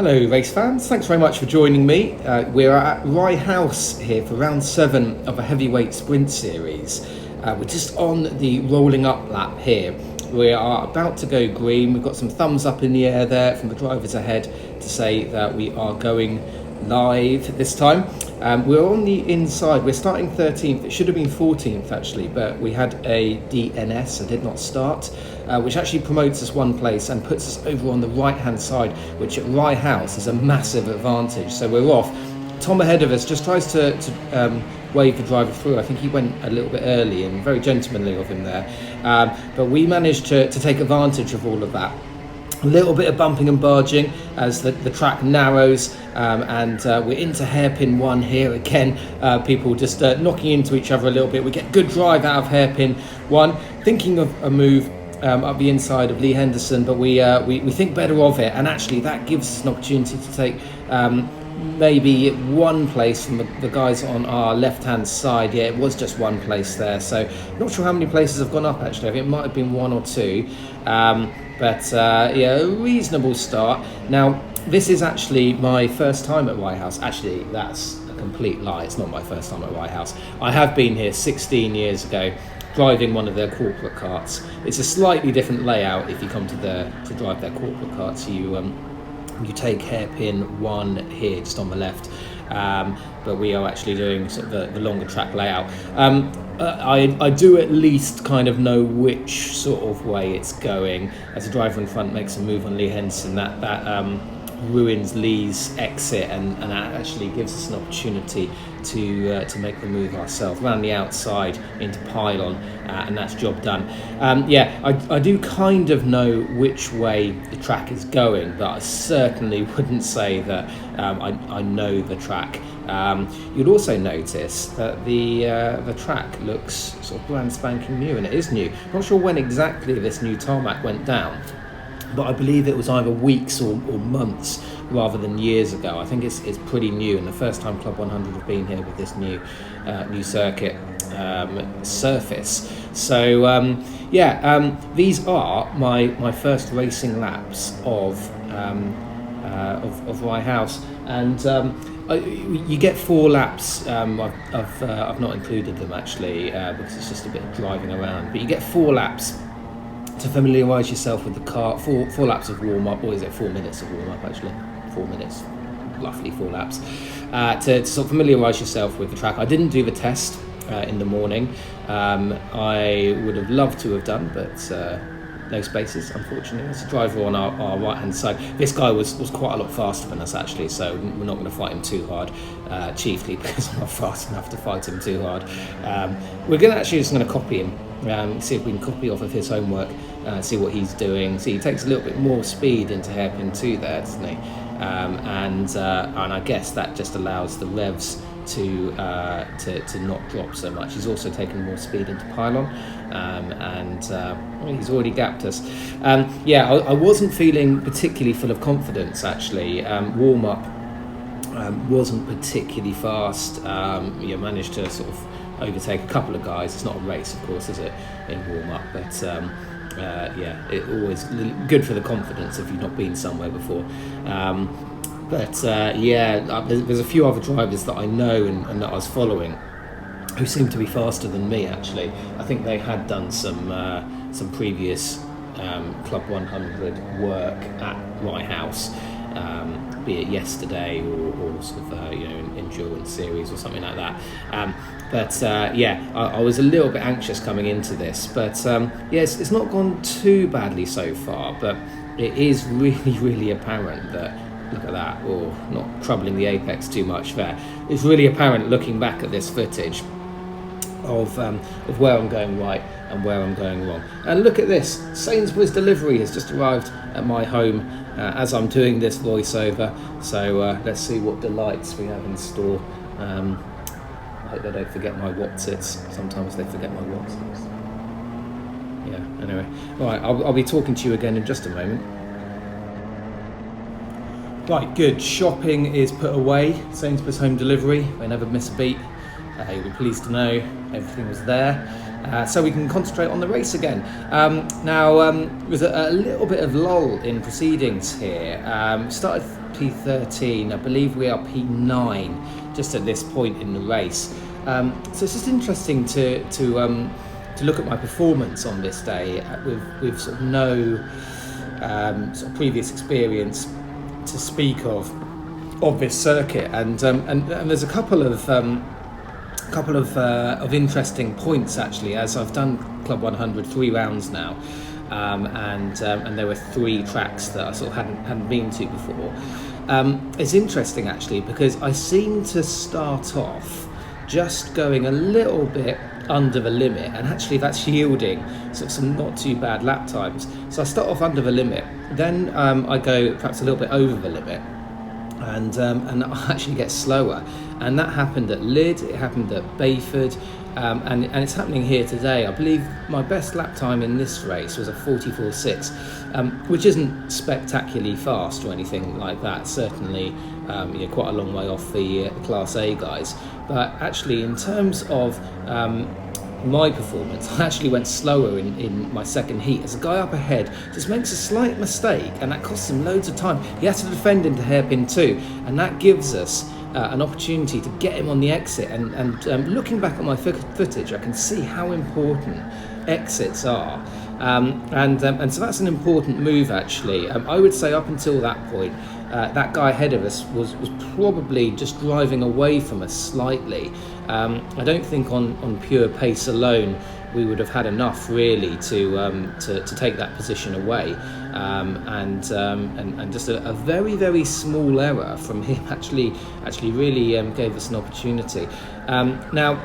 Hello race fans, thanks very much for joining me. We're at Rye House here for round 7 of a heavyweight sprint series. We're just on the rolling up lap here. We are about to go green. We've got some thumbs up in the air there from the drivers ahead to say that we are going live this time. We're on the inside. We're starting 13th. It should have been 14th actually, but we had a DNS, a did not start, which actually promotes us one place and puts us over on the right hand side, which at Rye House is a massive advantage. So we're off. Tom ahead of us just tries to wave the driver through. I think he went a little bit early and very gentlemanly of him there, but we managed to take advantage of all of that. A little bit of bumping and barging as the track narrows, and we're into hairpin 1 here again. People just knocking into each other a little bit. We get good drive out of hairpin 1, thinking of a move up the inside of Lee Henderson, but we think better of it, and actually that gives us an opportunity to take maybe one place from the guys on our left hand side. Yeah, it was just one place there, so not sure how many places have gone up actually. I think it might have been 1 or 2, but yeah, a reasonable start. Now this is actually my first time at Rye House. Actually, that's a complete lie. It's not my first time at Rye House. I have been here 16 years ago driving one of their corporate carts. It's a slightly different layout if you come to drive their corporate carts. You take hairpin 1 here just on the left, but we are actually doing sort of the longer track layout. I do at least kind of know which sort of way it's going. As the driver in front makes a move on Lee Henderson, that ruins Lee's exit, and that actually gives us an opportunity to make the move ourselves around the outside into pylon, and that's job done. Yeah, I do kind of know which way the track is going, but I certainly wouldn't say that I know the track. You'll also notice that the track looks sort of brand spanking new, and it is new. Not sure when exactly this new tarmac went down, but I believe it was either weeks or months rather than years ago. I think it's pretty new, and the first time Club 100 have been here with this new circuit surface. So these are my first racing laps of Rye House, and you get 4 laps. I've not included them actually because it's just a bit of driving around, but you get 4 laps to familiarise yourself with the car. 4 laps of warm-up, or is it 4 minutes of warm-up actually? 4 minutes, roughly 4 laps, to sort of familiarise yourself with the track. I didn't do the test in the morning. I would have loved to have done, but no spaces, unfortunately. There's a driver on our right-hand side. This guy was quite a lot faster than us actually, so we're not going to fight him too hard, chiefly because I'm not fast enough to fight him too hard. We're just going to copy him, see if we can copy off of his homework, see what he's doing. See, he takes a little bit more speed into hairpin 2 there, doesn't he? And I guess that just allows the revs to not drop so much. He's also taken more speed into pylon, and he's already gapped us. I wasn't feeling particularly full of confidence actually. Warm up wasn't particularly fast. You managed to sort of overtake a couple of guys. It's not a race, of course, is it, in warm up, but it always good for the confidence if you've not been somewhere before. There's a few other drivers that I know and that I was following who seem to be faster than me actually. I think they had done some previous Club 100 work at Rye House, be it yesterday or sort of endurance series or something like that. I was a little bit anxious coming into this, but it's not gone too badly so far, but it is really apparent that, look at that, or not troubling the apex too much there, it's really apparent looking back at this footage of where I'm going right and where I'm going wrong. And look at this, Sainsbury's delivery has just arrived at my home as I'm doing this voiceover, so let's see what delights we have in store. I hope they don't forget my Watsits. Sometimes they forget my Watsits. Yeah, anyway. Alright, I'll be talking to you again in just a moment. Right, good. Shopping is put away. Sainsbury's home delivery. They never miss a beat. You'll be pleased to know everything was there. so we can concentrate on the race again. There's a little bit of lull in proceedings here. Started P13, I believe we are P9 just at this point in the race. So it's just interesting to look at my performance on this day with sort of no sort of previous experience to speak of this circuit, and there's a couple of interesting points actually, as I've done Club 100 3 rounds now, and there were 3 tracks that I sort of hadn't been to before. It's interesting actually because I seem to start off just going a little bit under the limit, and actually that's yielding sort of some not too bad lap times. So I start off under the limit, then I go perhaps a little bit over the limit, and I actually get slower. And that happened at Lydd, it happened at Bayford, and it's happening here today. I believe my best lap time in this race was a 44.6, which isn't spectacularly fast or anything like that. Certainly, quite a long way off the Class A guys. But actually, in terms of my performance, I actually went slower in my second heat as a guy up ahead just makes a slight mistake, and that costs him loads of time. He has to defend into hairpin 2, and that gives us an opportunity to get him on the exit. And looking back at my footage, I can see how important exits are, and so that's an important move actually. I would say up until that point, that guy ahead of us was probably just driving away from us slightly. I don't think on pure pace alone we would have had enough really to take that position away, and just a very, very small error from him actually really gave us an opportunity. Now,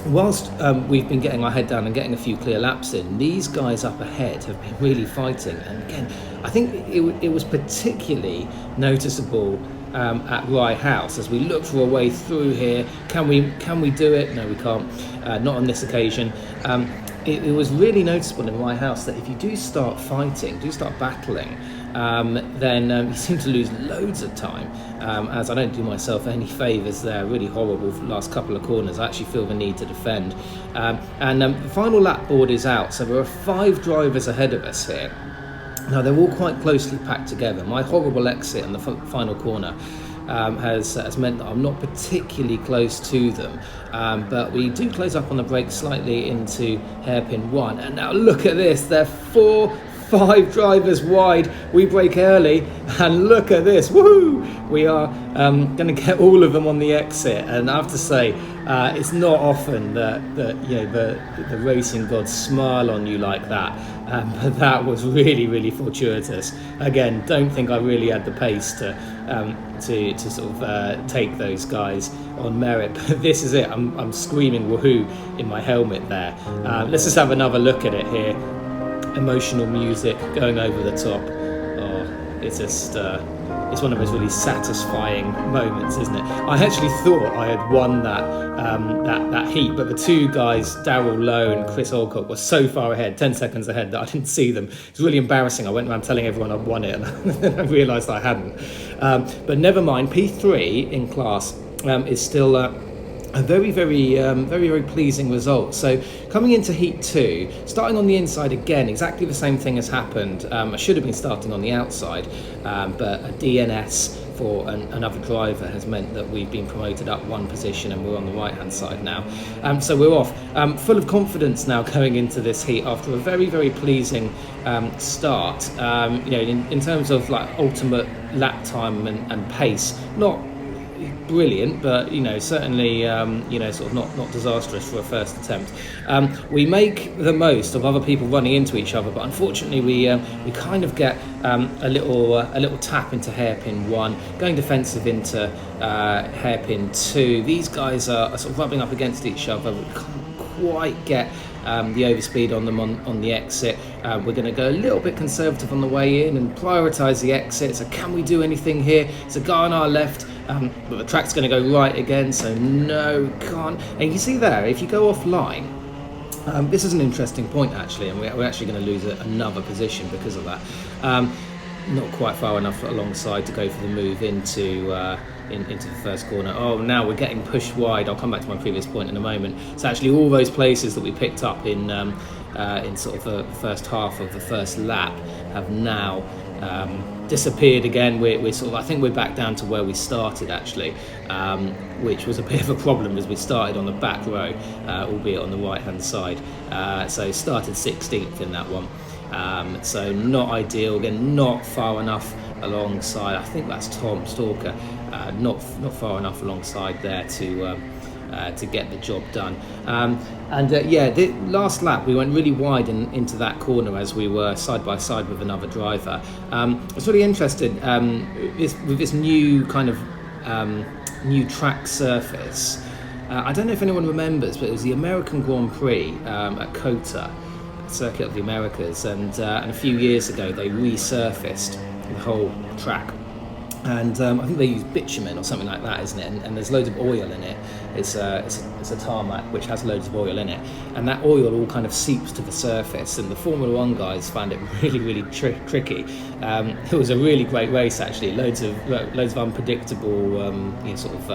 whilst we've been getting our head down and getting a few clear laps in, these guys up ahead have been really fighting, and again I think it was particularly noticeable at Rye House as we look for a way through here. Can we do it? No, we can't. Not on this occasion. It was really noticeable in Rye House that if you do start fighting, do start battling, then you seem to lose loads of time, as I don't do myself any favours there. Really horrible for the last couple of corners. I actually feel the need to defend. The final lap board is out, so there are 5 drivers ahead of us here. Now they're all quite closely packed together. My horrible exit in the final corner has meant that I'm not particularly close to them, but we do close up on the brakes slightly into hairpin 1, and now look at this, they're 4-5 drivers wide. We brake early, and look at this, woohoo! We are going to get all of them on the exit, and I have to say, it's not often that the racing gods smile on you like that, but that was really, really fortuitous. Again, don't think I really had the pace to sort of take those guys on merit, but this is it. I'm screaming woohoo in my helmet there. Let's just have another look at it here. Emotional music going over the top. Oh, it's just it's one of those really satisfying moments, isn't it? I actually thought I had won that heat, but the 2 guys, Darryl Lowe and Chris Alcock, were so far ahead, 10 seconds ahead, that I didn't see them. It was really embarrassing. I went around telling everyone I'd won it, and then I realised I hadn't. But never mind. P3 in class is still a very, very pleasing result. So coming into heat 2, starting on the inside again, exactly the same thing has happened. I should have been starting on the outside, but a DNS for another driver has meant that we've been promoted up 1 position, and we're on the right hand side now. So we're off, full of confidence now going into this heat after a very, very pleasing start. In terms of like ultimate lap time and pace, not brilliant, but certainly sort of not disastrous for a first attempt. We make the most of other people running into each other, but unfortunately we kind of get a little tap into hairpin 1, going defensive into hairpin 2. These guys are sort of rubbing up against each other. We can't quite get the overspeed on them on the exit. We're going to go a little bit conservative on the way in and prioritise the exit. So can we do anything here? There's a guy on our left, but the track's going to go right again, so no, can't. And you see there, if you go offline, this is an interesting point actually, and we're actually going to lose another position because of that. not quite far enough alongside to go for the move into into the first corner. Oh, now we're getting pushed wide. I'll come back to my previous point in a moment. So actually all those places that we picked up in sort of the first half of the first lap have now disappeared again. We're sort of, I think we're back down to where we started actually, which was a bit of a problem as we started on the back row, albeit on the right hand side. So started 16th in that one. So not ideal, again not far enough alongside, I think that's Tom Stalker, not far enough alongside there to get the job done. Yeah, the last lap we went really wide into that corner as we were side by side with another driver. I was really interested with this new kind of new track surface. I don't know if anyone remembers, but it was the American Grand Prix at COTA, Circuit of the Americas, and a few years ago they resurfaced the whole track, and I think they use bitumen or something like that, isn't it? And there's loads of oil in it. It's a tarmac which has loads of oil in it, and that oil all kind of seeps to the surface. And the Formula One guys found it really tricky. It was a really great race actually. Loads of unpredictable sort of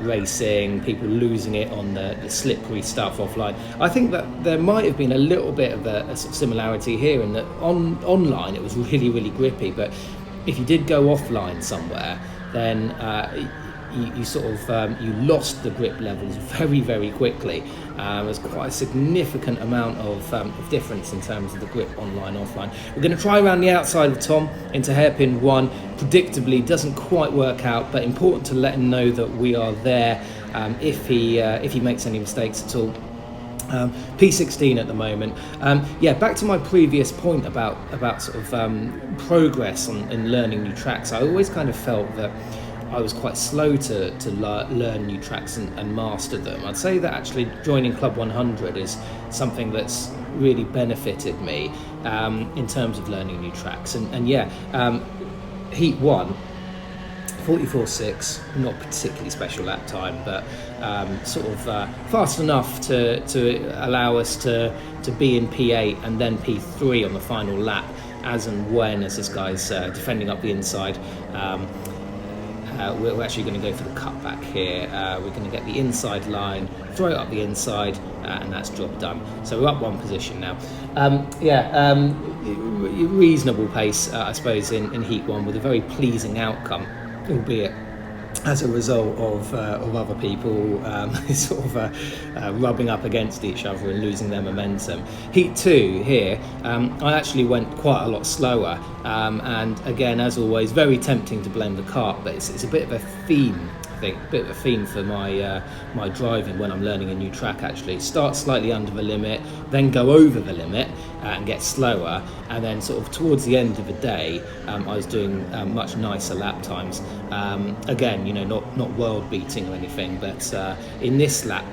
racing, people losing it on the slippery stuff offline. I think that there might have been a little bit of a sort of similarity here in that online it was really grippy, but if you did go offline somewhere, then you sort of you lost the grip levels very quickly. There's quite a significant amount of difference in terms of the grip online offline. We're going to try around the outside of Tom into hairpin 1. Predictably doesn't quite work out, but important to let him know that we are there if he makes any mistakes at all. P16 at the moment. Yeah, back to my previous point about sort of progress in learning new tracks. I always kind of felt that I was quite slow to learn new tracks and master them. I'd say that actually joining Club 100 is something that's really benefited me in terms of learning new tracks. And yeah, Heat 1, 44.6, not particularly special lap time, but sort of fast enough to allow us to be in P8 and then P3 on the final lap, as this guy's defending up the inside. We're actually going to go for the cutback here. We're going to get the inside line, throw it up the inside, and that's job done. So we're up one position now. Reasonable pace, I suppose, in Heat 1 with a very pleasing outcome, albeit as a result of other people sort of rubbing up against each other and losing their momentum. Heat 2 here, I actually went quite a lot slower, and again, as always, very tempting to blame the kart, but it's a bit of a theme, I think, a bit of a theme for my driving when I'm learning a new track. Actually, start slightly under the limit, then go over the limit and get slower, and then sort of towards the end of the day, I was doing much nicer lap times. Again, not world beating or anything, but in this lap,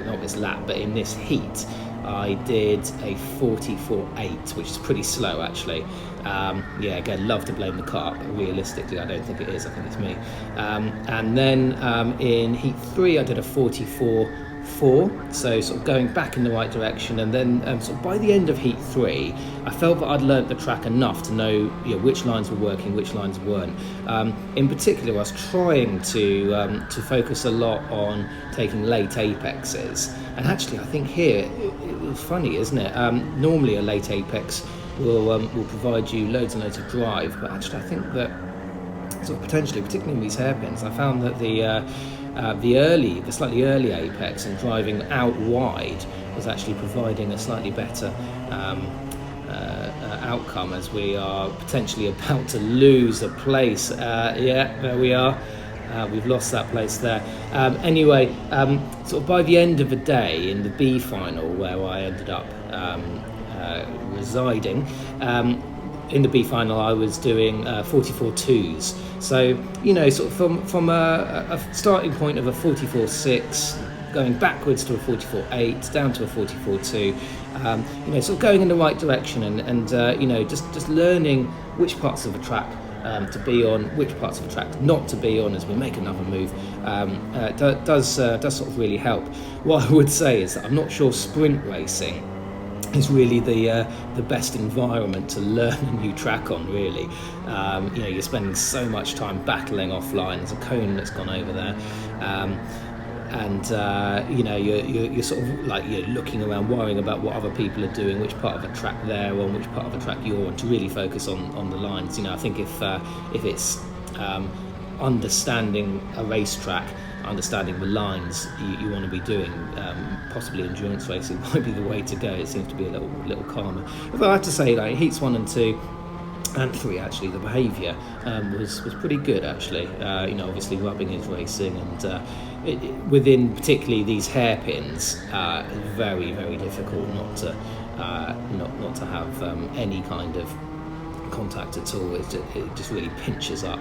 not this lap, but in this heat, I did a 44.8, which is pretty slow actually. Again, love to blame the kart, but realistically I don't think it is, I think it's me. And then in Heat 3 I did a 44.4, so sort of going back in the right direction, and then sort of by the end of Heat 3 I felt that I'd learnt the track enough to know which lines were working, which lines weren't. In particular, I was trying to focus a lot on taking late apexes, and actually I think here it's funny, isn't it? Normally a late apex will provide you loads and loads of drive, but actually I think that sort of potentially, particularly in these hairpins, I found that the slightly early apex and driving out wide was actually providing a slightly better outcome, as we are potentially about to lose a place. There we are. We've lost that place there. Anyway, sort of by the end of the day in the B final, where I ended up residing, in the B final I was doing 44.2s. So, sort of from a starting point of a 44.6, going backwards to a 44.8, down to a 44.2, sort of going in the right direction, and just learning which parts of the track to be on, which parts of the track not to be on as we make another move, does sort of really help. What I would say is that I'm not sure sprint racing is really the best environment to learn a new track on, really. You're spending so much time battling offline. There's a cone that's gone over there, you're sort of like, you're looking around, worrying about what other people are doing, which part of a track they're on, which part of a track you're on, to really focus on the lines. I think if it's understanding a racetrack, understanding the lines you want to be doing, possibly endurance racing might be the way to go. It seems to be a little calmer. Although I have to say, like heats 1 and 2 and 3, actually, the behaviour was pretty good, actually. Obviously rubbing is racing, and within particularly these hairpins, very, very difficult not to have any kind of contact at all. It just really pinches up.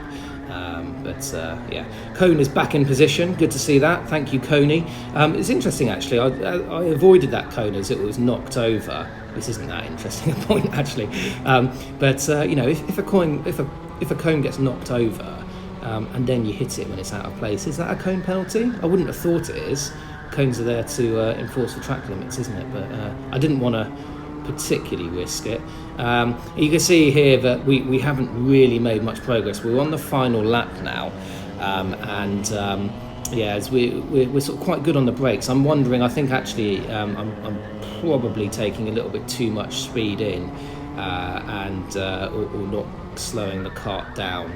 Cone is back in position. Good to see that. Thank you, Coney. It's interesting, actually. I avoided that cone as it was knocked over. This isn't that interesting a point, actually. If a cone gets knocked over and then you hit it when it's out of place, is that a cone penalty? I wouldn't have thought it is. Cones are there to enforce the track limits, isn't it? But I didn't want to particularly risk it. You can see here that we haven't really made much progress. We're on the final lap now, as we're sort of quite good on the brakes. I'm wondering, I think actually I'm probably taking a little bit too much speed in, or not slowing the kart down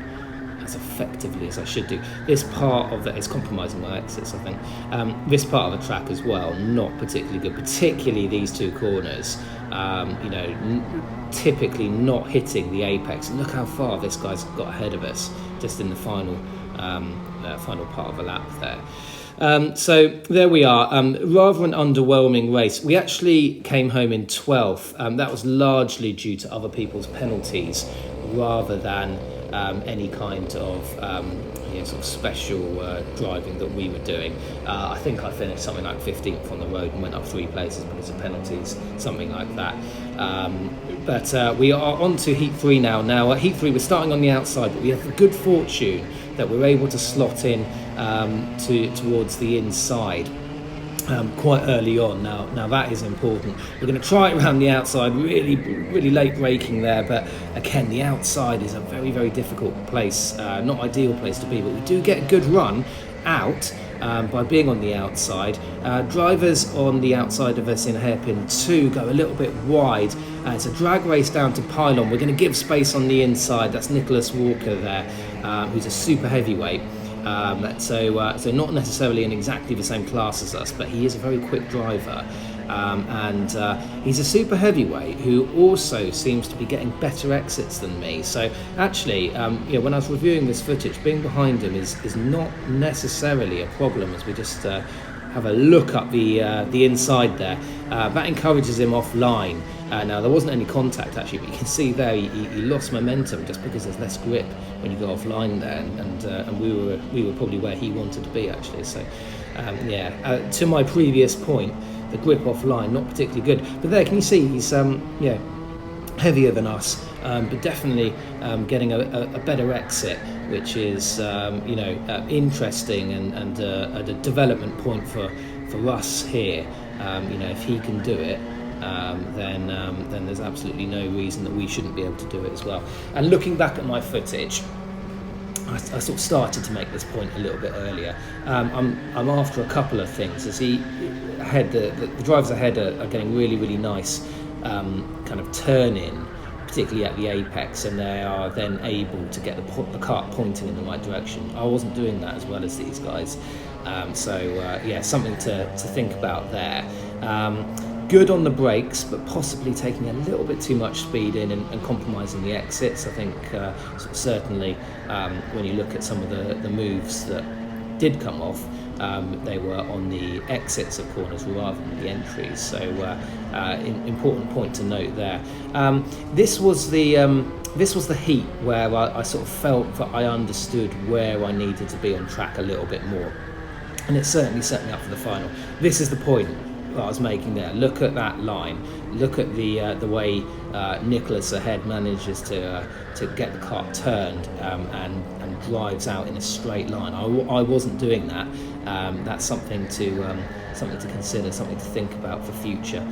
as effectively as I should do. This part of it is compromising my exits, I think. This part of the track as well, not particularly good, particularly these two corners. Typically not hitting the apex. And look how far this guy's got ahead of us, just in the final part of the lap there. So there we are. Rather an underwhelming race. We actually came home in 12th. That was largely due to other people's penalties rather than any kind of sort of special driving that we were doing. I think I finished something like 15th on the road and went up 3 places because of penalties, something like that. We are on to Heat 3 now. Now, at Heat 3, we're starting on the outside, but we have the good fortune that we're able to slot in towards the inside quite early on. Now that is important. We're going to try it around the outside, really late braking there, but again, the outside is a very, very difficult place, not ideal place to be, but we do get a good run out by being on the outside. Drivers on the outside of us in hairpin 2 go a little bit wide. It's a drag race down to pylon. We're going to give space on the inside. That's Nicholas Walker there, who's a super heavyweight. So not necessarily in exactly the same class as us, but he is a very quick driver, and he's a super heavyweight who also seems to be getting better exits than me. So actually, when I was reviewing this footage, being behind him is not necessarily a problem, as we just have a look up the inside there. That encourages him offline. Now there wasn't any contact actually, but you can see there he lost momentum just because there's less grip when you go offline there, and we were probably where he wanted to be actually. So to my previous point, the grip offline not particularly good, but there can you see he's heavier than us, but definitely getting a better exit, which is interesting and a development point for us here. If he can do it, then there's absolutely no reason that we shouldn't be able to do it as well. And looking back at my footage, I sort of started to make this point a little bit earlier. I'm after a couple of things. As the drivers ahead are getting really nice kind of turn in, particularly at the apex, and they are then able to get the kart pointing in the right direction. I wasn't doing that as well as these guys, something to think about there. Good on the brakes, but possibly taking a little bit too much speed in and compromising the exits. I think certainly when you look at some of the moves that did come off, they were on the exits of corners rather than the entries. So important point to note there. This was the heat where I sort of felt that I understood where I needed to be on track a little bit more, and it certainly set me up for the final. This is the point I was making there. Look at that line. Look at the way Nicholas ahead manages to get the kart turned and drives out in a straight line. I wasn't doing that. That's something to consider, something to think about for future.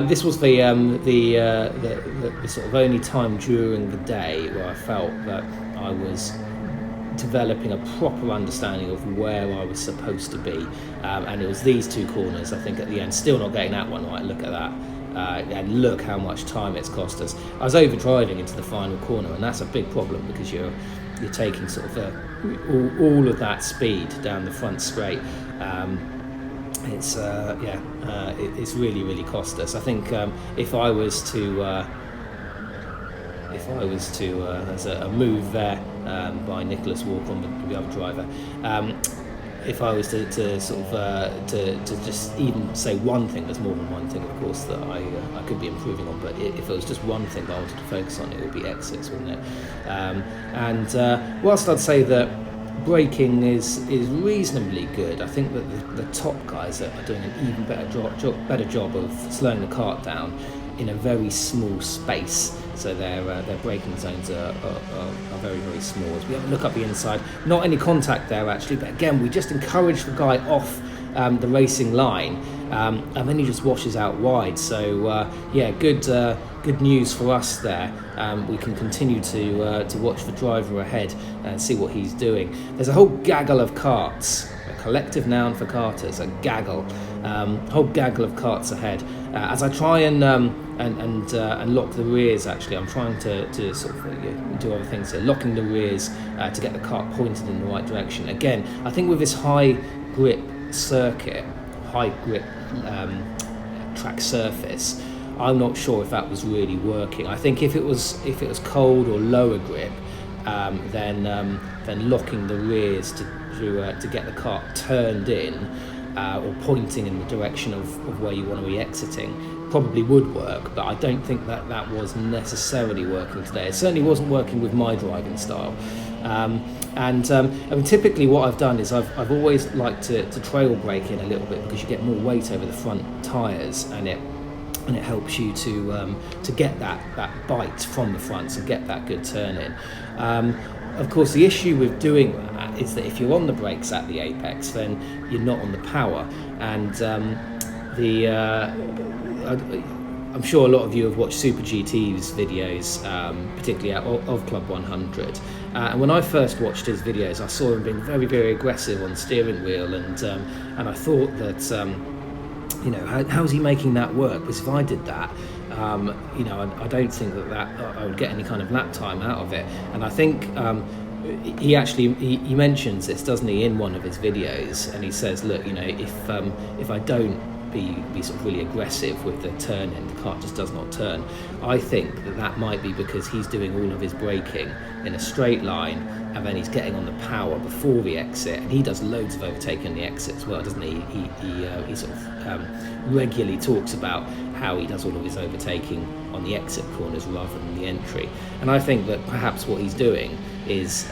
This was the sort of only time during the day where I felt that I was developing a proper understanding of where I was supposed to be, and it was these two corners. I think at the end, still not getting that one right. Look at that. And look how much time it's cost us. I was overdriving into the final corner, and that's a big problem because you're taking sort of all of that speed down the front straight. It's really cost us. I think if I was to there's a move there by Nicholas Walker on the other driver. If I was to sort of to just even say one thing, there's more than one thing, of course, that I could be improving on. But if it was just one thing that I wanted to focus on, it would be exits, wouldn't it? And whilst I'd say that braking is reasonably good, I think that the top guys are doing an even better job of slowing the kart down in a very small space. So their braking zones are very small. As we have a look up the inside, not any contact there actually, but again we just encourage the guy off the racing line, and then he just washes out wide. So good news for us there. We can continue to watch the driver ahead and see what he's doing. There's a whole gaggle of karts, a collective noun for karters, a gaggle, whole gaggle of karts ahead. As I try and lock the rears, actually, I'm trying to sort of do other things here, locking the rears to get the kart pointed in the right direction. Again, I think with this high grip circuit, high grip track surface, I'm not sure if that was really working. I think if it was cold or lower grip, then locking the rears to get the kart turned in or pointing in the direction of where you want to be exiting probably would work, but I don't think that was necessarily working today. It certainly wasn't working with my driving style. I mean, typically what I've done is I've always liked to trail brake in a little bit because you get more weight over the front tyres, and it helps you to get that bite from the front and get that good turn in. Of course, the issue with doing that is that if you're on the brakes at the apex, then you're not on the power, and I'm sure a lot of you have watched Super GT's videos, particularly of Club 100. And when I first watched his videos, I saw him being very aggressive on the steering wheel, and I thought that how's he making that work? Because if I did that, I don't think that I would get any kind of lap time out of it. And I think he mentions this, doesn't he, in one of his videos, and he says, look, if I don't be sort of really aggressive with the turn in, the kart just does not turn. I think that might be because he's doing all of his braking in a straight line, and then he's getting on the power before the exit, and he does loads of overtaking the exit as well, doesn't he? He sort of regularly talks about how he does all of his overtaking on the exit corners rather than the entry, and I think that perhaps what he's doing is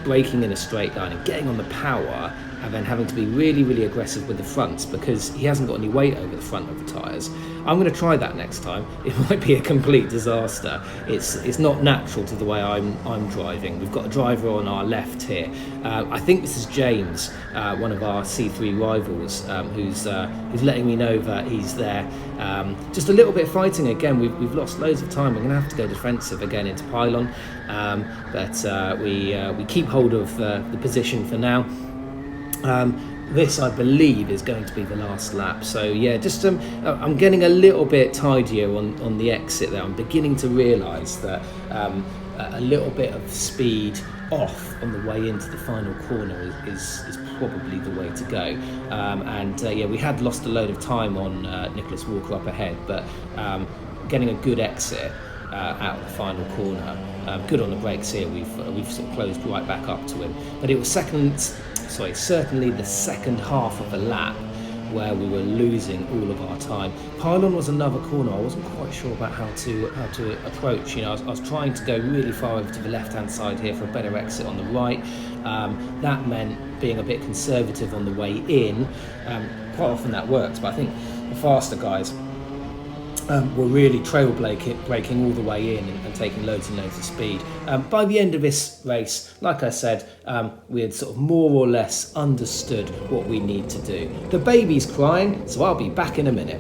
braking in a straight line and getting on the power, and then having to be really aggressive with the fronts because he hasn't got any weight over the front of the tyres. I'm going to try that next time. It might be a complete disaster. It's not natural to the way I'm driving. We've got a driver on our left here. I think this is James, one of our C3 rivals, who's letting me know that he's there. Just a little bit of fighting again. We've lost loads of time. We're going to have to go defensive again into pylon, but we keep hold of the position for now. This, I believe, is going to be the last lap. So yeah, just I'm getting a little bit tidier on the exit there. I'm beginning to realise that a little bit of speed off on the way into the final corner is probably the way to go. We had lost a load of time on Nicholas Walker up ahead, but getting a good exit out of the final corner, good on the brakes here. We've sort of closed right back up to him, but it was certainly the second half of the lap where we were losing all of our time. Pylon was another corner I wasn't quite sure about how to approach. I was trying to go really far over to the left-hand side here for a better exit on the right. That meant being a bit conservative on the way in. Quite often that works, but I think the faster guys were really trail braking all the way in and taking loads and loads of speed. By the end of this race, like I said, we had sort of more or less understood what we need to do. The baby's crying, so I'll be back in a minute.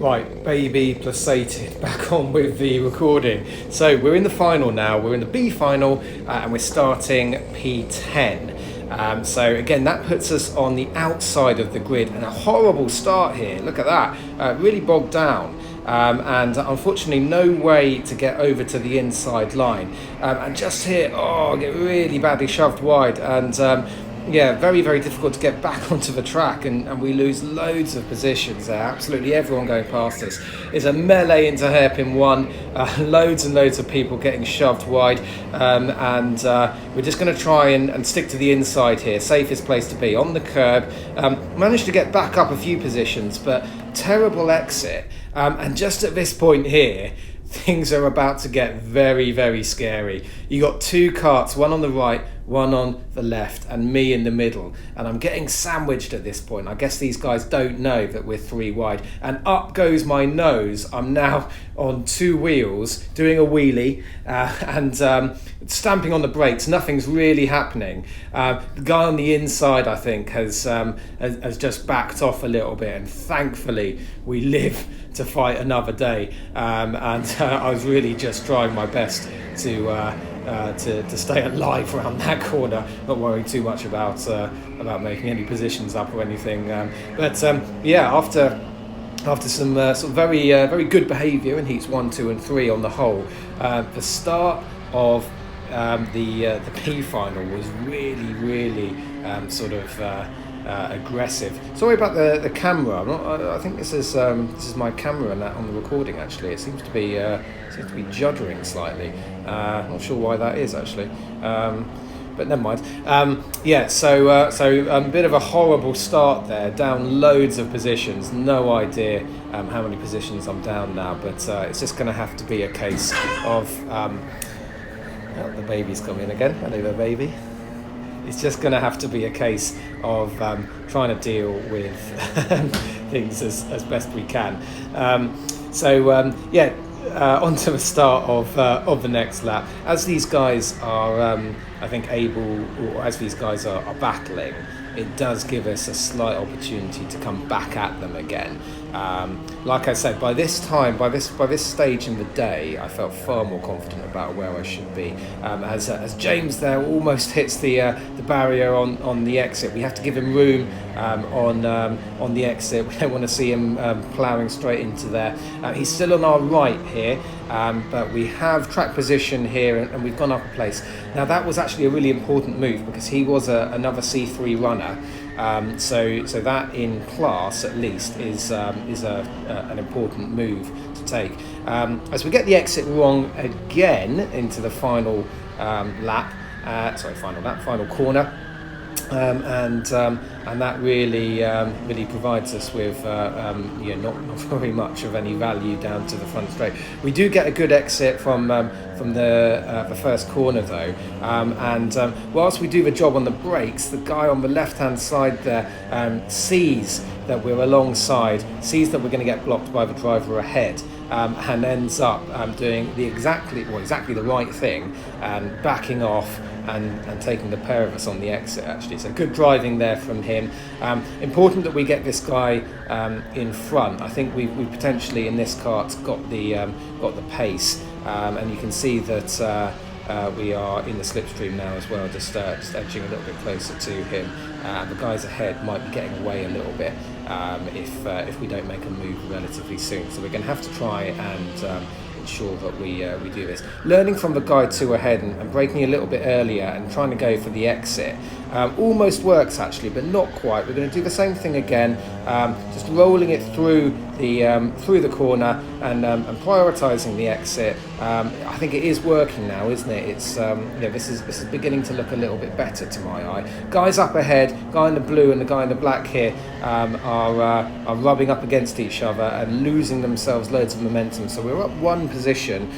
Right, baby placated, back on with the recording. So we're in the final now, we're in the B final, and we're starting P10. So again, that puts us on the outside of the grid, and a horrible start here. Look at that, really bogged down. And unfortunately no way to get over to the inside line. And just here, get really badly shoved wide, and yeah, very, very difficult to get back onto the track, and we lose loads of positions there. Absolutely everyone going past us. It's a melee into hairpin one, loads and loads of people getting shoved wide, and we're just going to try and stick to the inside here, safest place to be, on the curb. Managed to get back up a few positions, but terrible exit, and just at this point here, things are about to get very, very scary. You got two carts, one on the right, one on the left, and me in the middle, and I'm getting sandwiched at this point. I guess these guys don't know that we're three wide, and up goes my nose. I'm now on two wheels doing a wheelie, and stamping on the brakes. Nothing's really happening. The guy on the inside, I think, has just backed off a little bit, and thankfully we live to fight another day, and I was really just trying my best to stay alive around that corner, not worrying too much about making any positions up or anything. Yeah, after some sort of very good behaviour in heats 1, 2 and 3 on the whole, the start of the P final was really aggressive. Sorry about the camera. I think this is my camera on the recording. Actually, it seems to be juddering slightly. Not sure why that is actually. But never mind. So a bit of a horrible start there, down loads of positions. No idea how many positions I'm down now, but it's just going to have to be a case of the baby's come in again. Hello there, baby. It's just going to have to be a case of trying to deal with things as best we can. Onto the start of the next lap. As these guys are, I think, as these guys are battling, it does give us a slight opportunity to come back at them again. Like I said, by this stage in the day, I felt far more confident about where I should be. As James there almost hits the barrier on the exit, we have to give him room on the exit. We don't want to see him ploughing straight into there. He's still on our right here, but we have track position here, and we've gone up a place. Now that was actually a really important move because he was another C3 runner. So that in class at least is an important move to take. As we get the exit wrong again into the final final corner. And that really provides us with not very much of any value down to the front straight. We do get a good exit from the first corner though, and whilst we do the job on the brakes, the guy on the left hand side there sees that we're alongside, sees that we're going to get blocked by the driver ahead, and ends up doing exactly the right thing and backing off and taking the pair of us on the exit actually. So good driving there from him. Important that we get this guy in front. I think we potentially in this kart got the pace, and you can see that we are in the slipstream now as well, just edging a little bit closer to him. The guys ahead might be getting away a little bit if we don't make a move relatively soon. So we're going to have to try and ensure that we do this. Learning from the guy two ahead and braking a little bit earlier and trying to go for the exit almost works actually, but not quite. We're going to do the same thing again, just rolling it through the corner and prioritising the exit. I think it is working now, isn't it? It's this is beginning to look a little bit better to my eye. Guys up ahead, guy in the blue and the guy in the black here are rubbing up against each other and losing themselves loads of momentum. So we're up one position.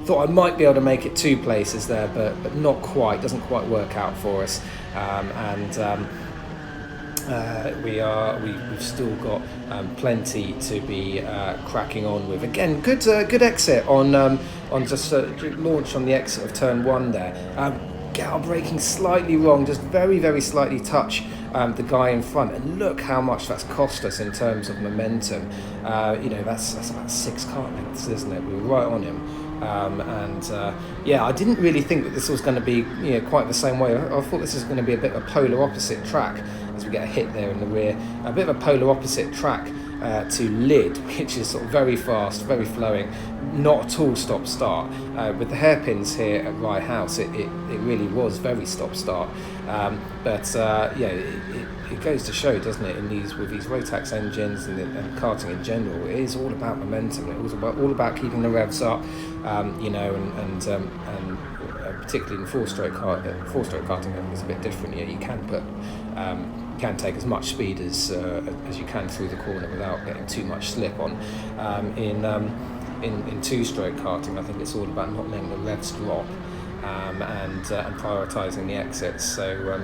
Thought I might be able to make it two places there, but not quite. Doesn't quite work out for us. We've still got plenty to be cracking on with. Again, good exit on just launch on the exit of turn one there. Get our braking slightly wrong, just very, very slightly touch the guy in front, and look how much that's cost us in terms of momentum. That's about 6 car lengths, isn't it? We were right on him. I didn't really think that this was going to be quite the same way. I thought this was going to be a bit of a polar opposite track, as we get a hit there in the rear. A bit of a polar opposite track to Lid, which is sort of very fast, very flowing, not at all stop-start. With the hairpins here at Rye House, it really was very stop-start. It goes to show, doesn't it, with these Rotax engines and karting in general, it is all about momentum. It was all about keeping the revs up, particularly in four-stroke karting, it's a bit different. You can take as much speed as you can through the corner without getting too much slip on. In two-stroke karting, I think it's all about not letting the revs drop and prioritising the exits. So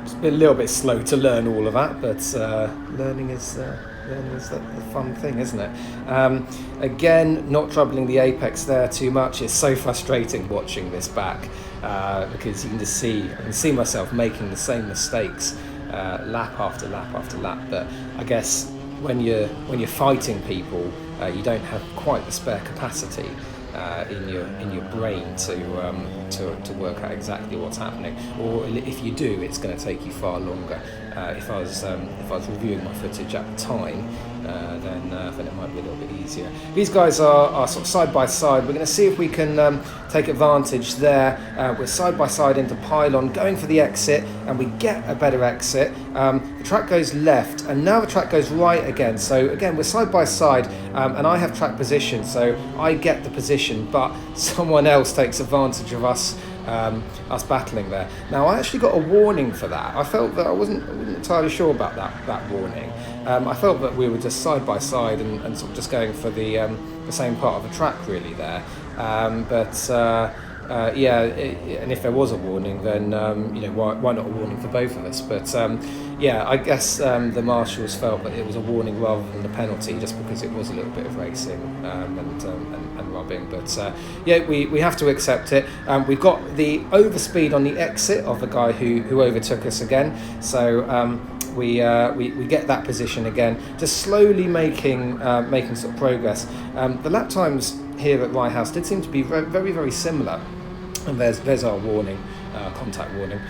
it's been a little bit slow to learn all of that, but learning is the fun thing, isn't it? Again, not troubling the apex there too much. It's so frustrating watching this back because you can just I can see myself making the same mistakes lap after lap after lap. But I guess when you're fighting people, you don't have quite the spare capacity in your brain to work out exactly what's happening, or if you do, it's going to take you far longer. If I was reviewing my footage at the time, then it might be a little bit easier. These guys are sort of side by side. We're going to see if we can take advantage there. We're side by side into pylon, going for the exit, and we get a better exit. The track goes left, and now the track goes right again. So again, we're side by side, and I have track position, so I get the position, but someone else takes advantage of us battling there. Now, I actually got a warning for that. I felt that I wasn't entirely sure about that warning. I felt that we were just side by side and sort of just going for the same part of the track really there. And if there was a warning, then why not a warning for both of us? But I guess the marshals felt that it was a warning rather than a penalty, just because it was a little bit of racing and robbing. But we have to accept it. We've got the overspeed on the exit of the guy who overtook us again. So we get that position again, just slowly making sort of progress. The lap times here at Rye House did seem to be very, very similar. And there's our warning, contact warning.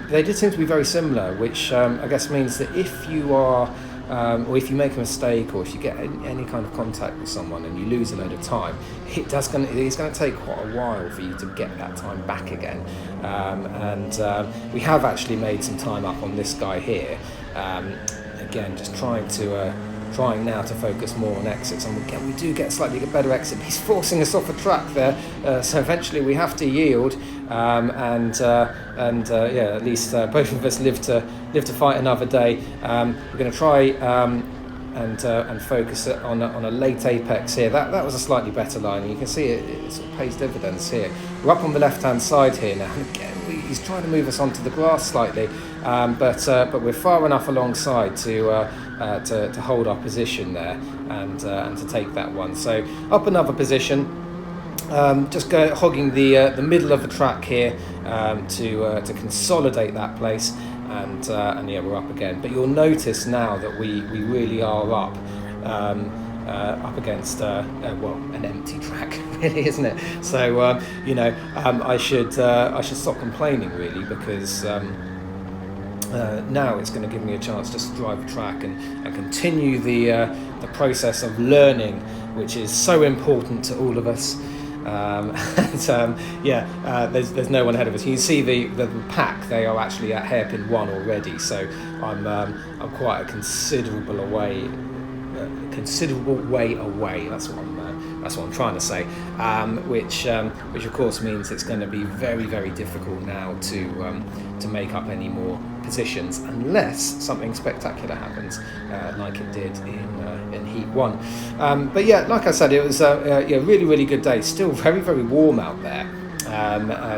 They did seem to be very similar, which I guess means that if you are, or if you make a mistake, or if you get any kind of contact with someone and you lose a load of time, it's going to take quite a while for you to get that time back again. We have actually made some time up on this guy here. Again, just trying now to focus more on exits, and again we do get slightly better exit. He's forcing us off the track there, so eventually we have to yield, at least both of us live to fight another day. We're going to try and focus it on a late apex here. That was a slightly better line, and you can see it sort of pays dividends here. We're up on the left hand side here now, and again he's trying to move us onto the grass slightly, but we're far enough alongside to hold our position there and to take that one. So up another position, just hogging the middle of the track here to consolidate that place, and we're up again. But you'll notice now that we really are up against an empty track, really, isn't it? So I should stop complaining really, because now it's going to give me a chance just to drive the track and continue the process of learning, which is so important to all of us. There's no one ahead of us. You can see the pack; they are actually at hairpin 1 already. So I'm quite a considerable way away. That's what I'm trying to say. Which of course means it's going to be very, very difficult now to make up any more positions, unless something spectacular happens, like it did in Heat 1. Like I said, it was a really, really good day. Still very, very warm out there,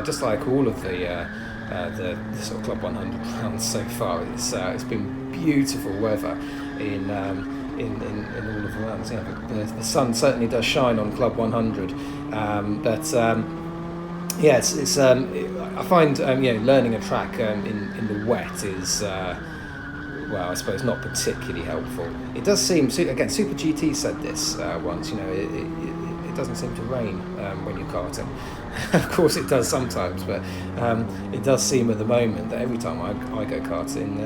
just like all of the sort of Club 100 rounds so far. It's been beautiful weather in all of the rounds. The sun certainly does shine on Club 100, Yeah, I find learning a track in the wet is well, I suppose not particularly helpful. It does seem, again, Super GT said this once. It doesn't seem to rain when you're karting. Of course, it does sometimes, but it does seem at the moment that every time I go karting,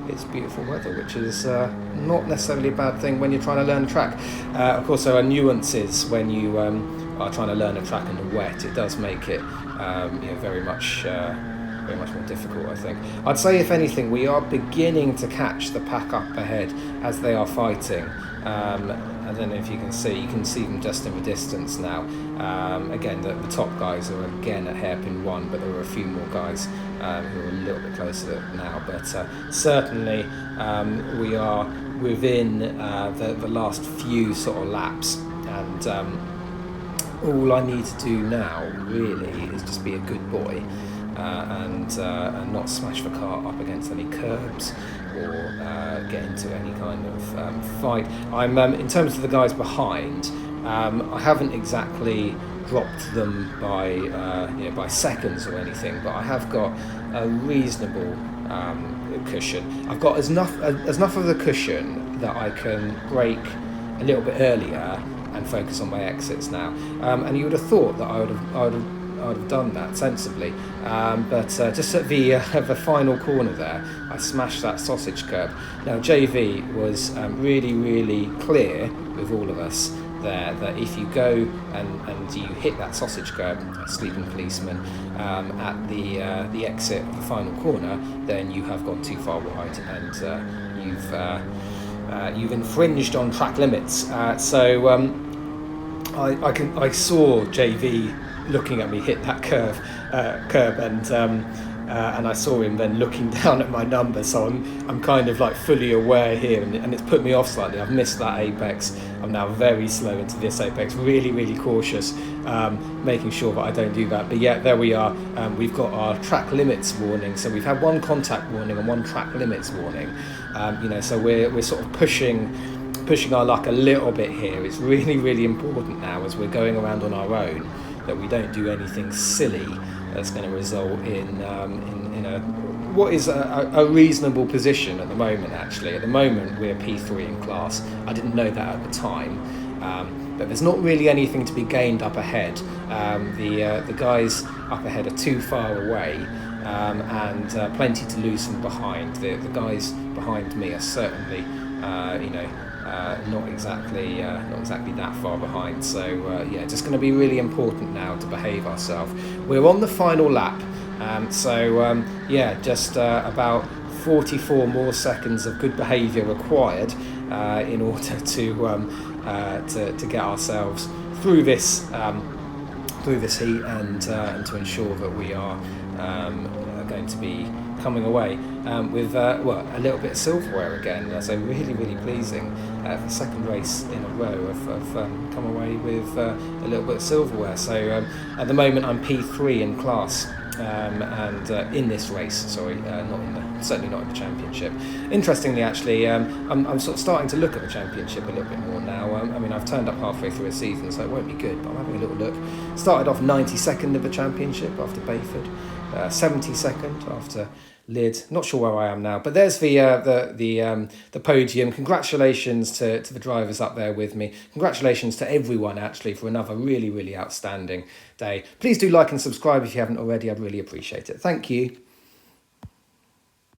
it's beautiful weather, which is not necessarily a bad thing when you're trying to learn a track. Of course, there are nuances when you are trying to learn a track in the wet. It does make it very much more difficult, I think. I'd say, if anything, we are beginning to catch the pack up ahead as they are fighting. I don't know if you can see them just in the distance now. Again, the top guys are again at hairpin one, but there are a few more guys who are a little bit closer now. But certainly we are within the last few sort of laps, and all I need to do now really is just be a good boy and not smash the car up against any curbs or get into any kind of fight. I'm in terms of the guys behind, I haven't exactly dropped them by seconds or anything, but I have got a reasonable cushion. I've got enough of the cushion that I can brake a little bit earlier and focus on my exits now. And you would have thought that I would have done that sensibly, but just at the final corner there, I smashed that sausage curb. Now JV was really, really clear with all of us there that if you go and you hit that sausage curb, a sleeping policeman, at the exit of the final corner, then you have gone too far wide and you've infringed on track limits. So I saw JV looking at me hit that curb, and I saw him then looking down at my number. So I'm kind of like fully aware here, and it's put me off slightly. I've missed that apex. I'm now very slow into this apex, really, really cautious, making sure that I don't do that. But yeah, there we are. We've got our track limits warning. So we've had one contact warning and one track limits warning. So we're sort of pushing our luck a little bit here. It's really, really important now, as we're going around on our own, that we don't do anything silly that's going to result in what is a reasonable position at the moment. Actually, at the moment we're P3 in class. I didn't know that at the time, but there's not really anything to be gained up ahead. The guys up ahead are too far away, and plenty to lose from behind. The guys behind me are certainly not exactly that far behind. So just going to be really important now to behave ourselves. We're on the final lap, just about 44 more seconds of good behaviour required in order to get ourselves through this heat and to ensure that we are going to be coming away with a little bit of silverware again. So really, really pleasing. The second race in a row I've come away with a little bit of silverware. So at the moment I'm P3 in class, and in this race, certainly not in the championship. Interestingly, actually, I'm sort of starting to look at the championship a little bit more now. I've turned up halfway through a season, so it won't be good, but I'm having a little look. Started off 92nd of the championship after Bayford, 72nd after Lid. Not sure where I am now, but there's the podium. Congratulations to the drivers up there with me. Congratulations to everyone, actually, for another really, really outstanding day. Please do like and subscribe if you haven't already. I'd really appreciate it. Thank you.